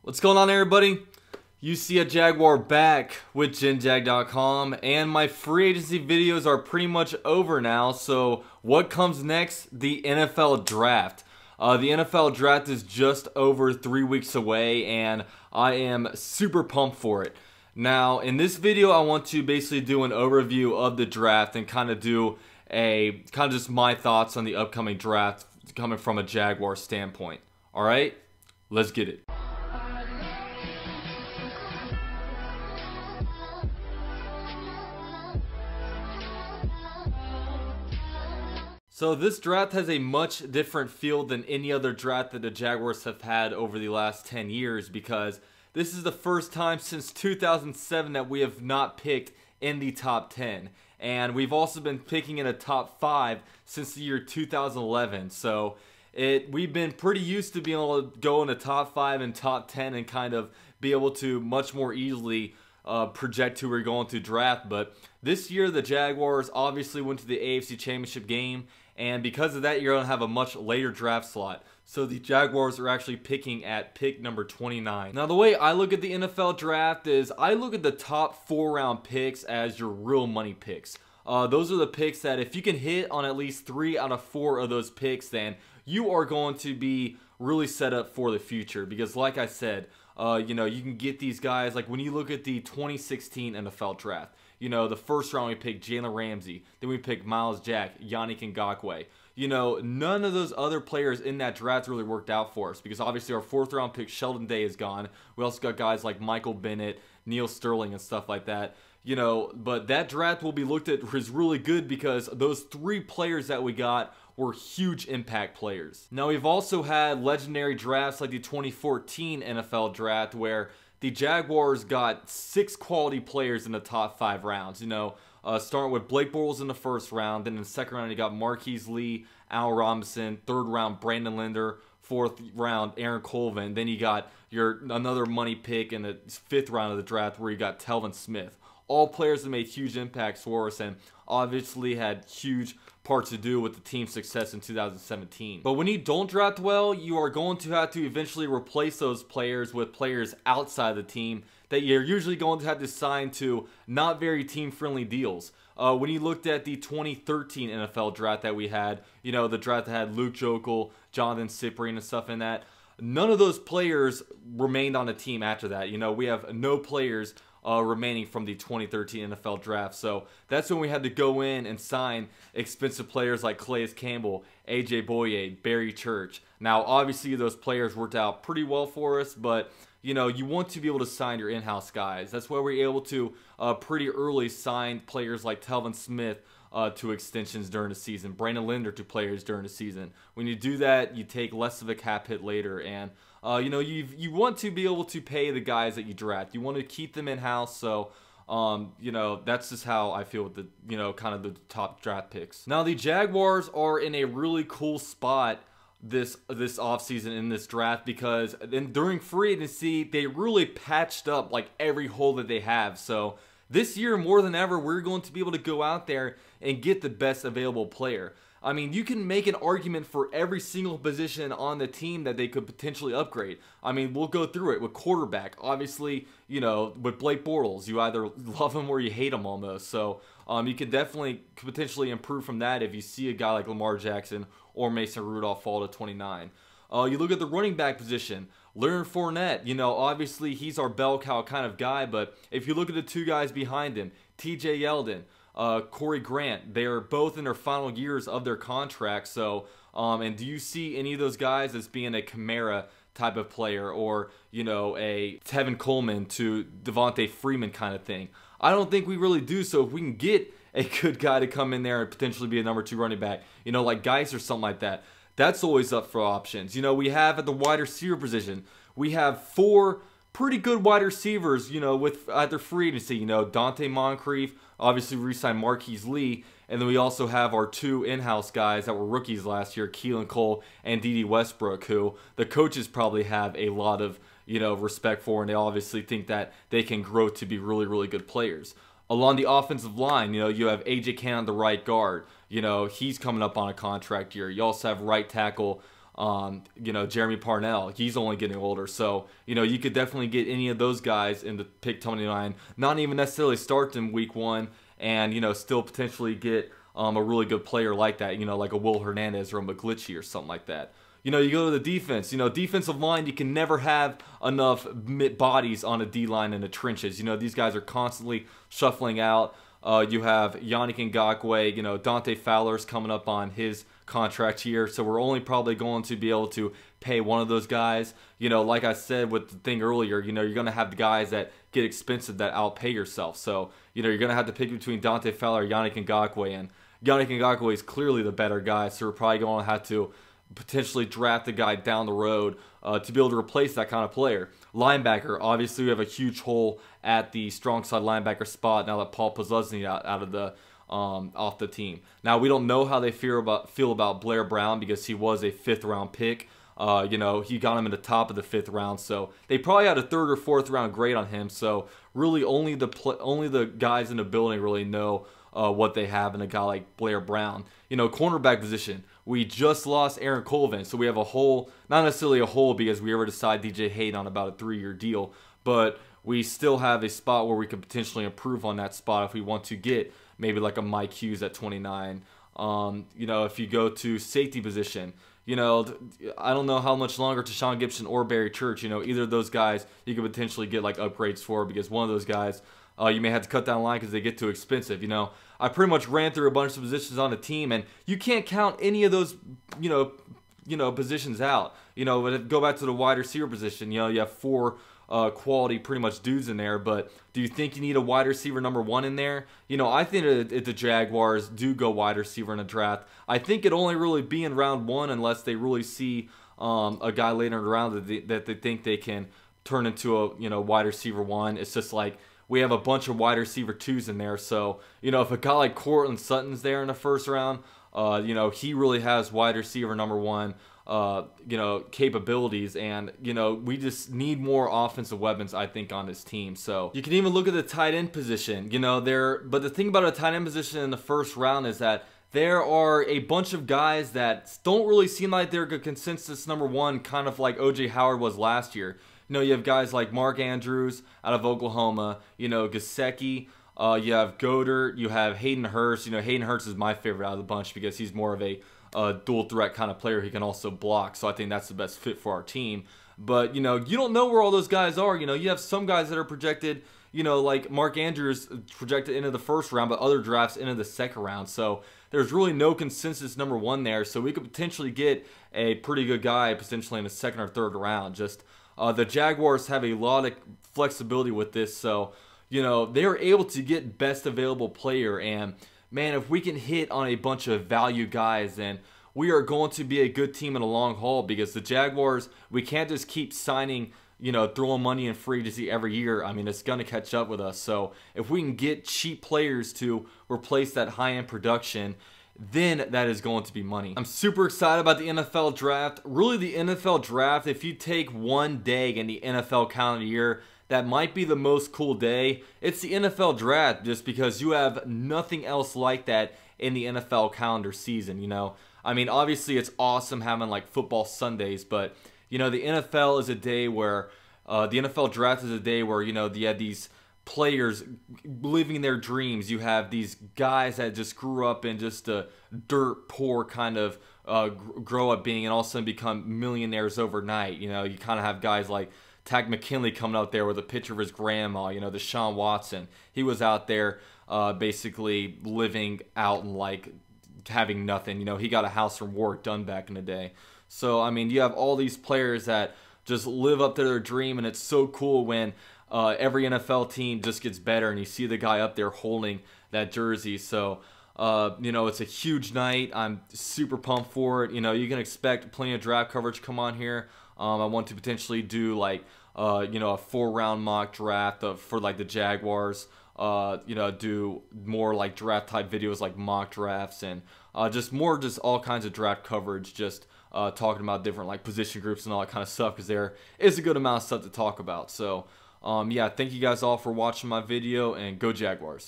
What's going on, everybody? You see a Jaguar back with GenJag.com, and my free agency videos are pretty much over now. So what comes next? The NFL draft. The NFL draft is just over 3 weeks away, and I am super pumped for it. Now, in this video, I want to basically do an overview of the draft and kind of do just my thoughts on the upcoming draft coming from a Jaguar standpoint. All right, let's get it. So this draft has a much different feel than any other draft that the Jaguars have had over the last 10 years, because this is the first time since 2007 that we have not picked in the top 10. And we've also been picking in a top 5 since the year 2011. So we've been pretty used to being able to go in the top 5 and top 10 and kind of be able to much more easily project who we're going to draft. But this year the Jaguars obviously went to the AFC Championship game, and because of that, you're going to have a much later draft slot. So the Jaguars are actually picking at pick number 29. Now, the way I look at the NFL draft is I look at the top 4-round picks as your real money picks. Those are the picks that if you can hit on at least 3 out of 4 of those picks, then you are going to be really set up for the future. Because like I said, you can get these guys, like when you look at the 2016 NFL draft, the first round we picked Jalen Ramsey, then we picked Myles Jack, Yannick Ngakoue. None of those other players in that draft really worked out for us, because obviously our 4th round pick Sheldon Day is gone. We also got guys like Michael Bennett, Neil Sterling, and stuff like that. But that draft will be looked at as really good because those 3 players that we got were huge impact players. Now, we've also had legendary drafts like the 2014 NFL draft, where the Jaguars got 6 quality players in the top 5 rounds. Starting with Blake Bortles in the 1st round. Then in the 2nd round, you got Marquise Lee, Al Robinson. 3rd round, Brandon Linder. 4th round, Aaron Colvin. Then you got another money pick in the 5th round of the draft, where you got Telvin Smith. All players that made huge impacts for us and obviously had huge parts to do with the team's success in 2017. But when you don't draft well, you are going to have to eventually replace those players with players outside the team that you're usually going to have to sign to not very team-friendly deals. When you looked at the 2013 NFL draft that we had, the draft that had Luke Joeckel, Jonathan Cyprien, and stuff in that, none of those players remained on the team after that. We have no players remaining from the 2013 NFL draft. So that's when we had to go in and sign expensive players like Calais Campbell, AJ Boye, Barry Church. Now, obviously, those players worked out pretty well for us, but you want to be able to sign your in-house guys. That's why we're able to pretty early sign players like Telvin Smith to extensions during the season, Brandon Linder to players during the season. When you do that, you take less of a cap hit later, and you want to be able to pay the guys that you draft. You want to keep them in-house, so that's just how I feel with the kind of the top draft picks. Now, the Jaguars are in a really cool spot this offseason in this draft, because during free agency they really patched up like every hole that they have. So this year, more than ever, we're going to be able to go out there and get the best available player. I mean, you can make an argument for every single position on the team that they could potentially upgrade. I mean, we'll go through it with quarterback. Obviously, with Blake Bortles, you either love him or you hate him almost. So you can definitely potentially improve from that if you see a guy like Lamar Jackson or Mason Rudolph fall to 29. You look at the running back position. Leonard Fournette, obviously he's our bell cow kind of guy, but if you look at the 2 guys behind him, TJ Yeldon, Corey Grant, they are both in their final years of their contract. So, and do you see any of those guys as being a Kamara type of player, or a Tevin Coleman to Devontae Freeman kind of thing? I don't think we really do. So if we can get a good guy to come in there and potentially be a number 2 running back, like Geis or something like that, that's always up for options. We have at the wide receiver position, we have 4 pretty good wide receivers, with either free agency, Dante Moncrief, obviously re-signed Marquise Lee, and then we also have our 2 in-house guys that were rookies last year, Keelan Cole and Dede Westbrook, who the coaches probably have a lot of, respect for, and they obviously think that they can grow to be really, really good players. Along the offensive line, you have AJ Cann, the right guard. He's coming up on a contract year. You also have right tackle You know, Jeremy Parnell, he's only getting older. So, you know, you could definitely get any of those guys in the pick 29, not even necessarily start them week 1, and, you know, still potentially get a really good player like that, you know, like a Will Hernandez or a McGlinchey or something like that. You know, you go to the defense, you know, defensive line, you can never have enough bodies on a D-line in the trenches. You know, these guys are constantly shuffling out. You have Yannick Ngakoue, you know, Dante Fowler's coming up on his contract here, so we're only probably going to be able to pay one of those guys. You know, like I said with the thing earlier, you know, you're going to have the guys that get expensive that outpay yourself. So, you know, you're going to have to pick between Dante Fowler or Yannick Ngakoue, and Yannick Ngakoue is clearly the better guy, so we're probably going to have to potentially draft a guy down the road to be able to replace that kind of player. Linebacker, obviously we have a huge hole at the strong side linebacker spot now that Paul Posluszny out of the off the team. Now we don't know how they feel about Blair Brown because he was a 5th round pick. You know, he got him in the top of the 5th round, so they probably had a 3rd or 4th round grade on him. So really, only the guys in the building really know what they have in a guy like Blair Brown. You know, cornerback position, we just lost Aaron Colvin, so we have a hole, not necessarily a hole because we ever decide DJ Hayden on about a 3-year deal, but we still have a spot where we could potentially improve on that spot if we want to get maybe like a Mike Hughes at 29. You know, if you go to safety position, you know, I don't know how much longer Tashawn Gibson or Barry Church, you know, either of those guys you could potentially get like upgrades for, because one of those guys you may have to cut down line because they get too expensive. You know, I pretty much ran through a bunch of positions on the team, and you can't count any of those, you know, positions out. You know, but go back to the wide receiver position. You know, you have 4 quality pretty much dudes in there, but do you think you need a wide receiver number 1 in there? You know, I think if the Jaguars do go wide receiver in a draft, I think it'd only really be in round 1 unless they really see a guy later in the round that they think they can turn into a, you know, wide receiver 1. It's just like we have a bunch of wide receiver 2s in there, so, you know, if a guy like Courtland Sutton's there in the 1st round, you know, he really has wide receiver number 1 you know, capabilities, and, you know, we just need more offensive weapons, I think, on this team. So you can even look at the tight end position, you know, but the thing about a tight end position in the 1st round is that there are a bunch of guys that don't really seem like they're a consensus number 1, kind of like O.J. Howard was last year. You know, you have guys like Mark Andrews out of Oklahoma, you know, Gesicki, you have Goddard, you have Hayden Hurst. You know, Hayden Hurst is my favorite out of the bunch because he's more of a dual threat kind of player. He can also block, so I think that's the best fit for our team. But, you know, you don't know where all those guys are. You know, you have some guys that are projected, you know, like Mark Andrews projected into the 1st round, but other drafts into the 2nd round. So there's really no consensus number 1 there. So we could potentially get a pretty good guy potentially in the 2nd or 3rd round. Just the Jaguars have a lot of flexibility with this, so, you know, they are able to get best available player, and man, if we can hit on a bunch of value guys, then we are going to be a good team in the long haul, because the Jaguars, we can't just keep signing, you know, throwing money in free agency every year. I mean, it's going to catch up with us. So if we can get cheap players to replace that high-end production, then that is going to be money. I'm super excited about the NFL draft. Really, the NFL draft, if you take one day in the NFL calendar year, that might be the most cool day. It's the NFL draft, just because you have nothing else like that in the NFL calendar season, you know. I mean, obviously it's awesome having like football Sundays, but, you know, the NFL is a day where, the NFL draft is a day where, you know, you have these players living their dreams. You have these guys that just grew up in just a dirt poor kind of grow up being, and all of a sudden become millionaires overnight. You know, you kind of have guys like Takk McKinley coming out there with a picture of his grandma. You know, Deshaun Watson, he was out there basically living out and like having nothing. You know, he got a house from work done back in the day. So I mean, you have all these players that just live up to their dream, and it's so cool when every NFL team just gets better and you see the guy up there holding that jersey. So, you know, it's a huge night. I'm super pumped for it. You know, you can expect plenty of draft coverage come on here. I want to potentially do like, you know, a 4-round mock draft for like the Jaguars. You know, do more like draft type videos like mock drafts, and just all kinds of draft coverage, just talking about different like position groups and all that kind of stuff, because there is a good amount of stuff to talk about. So, yeah, thank you guys all for watching my video, and go Jaguars.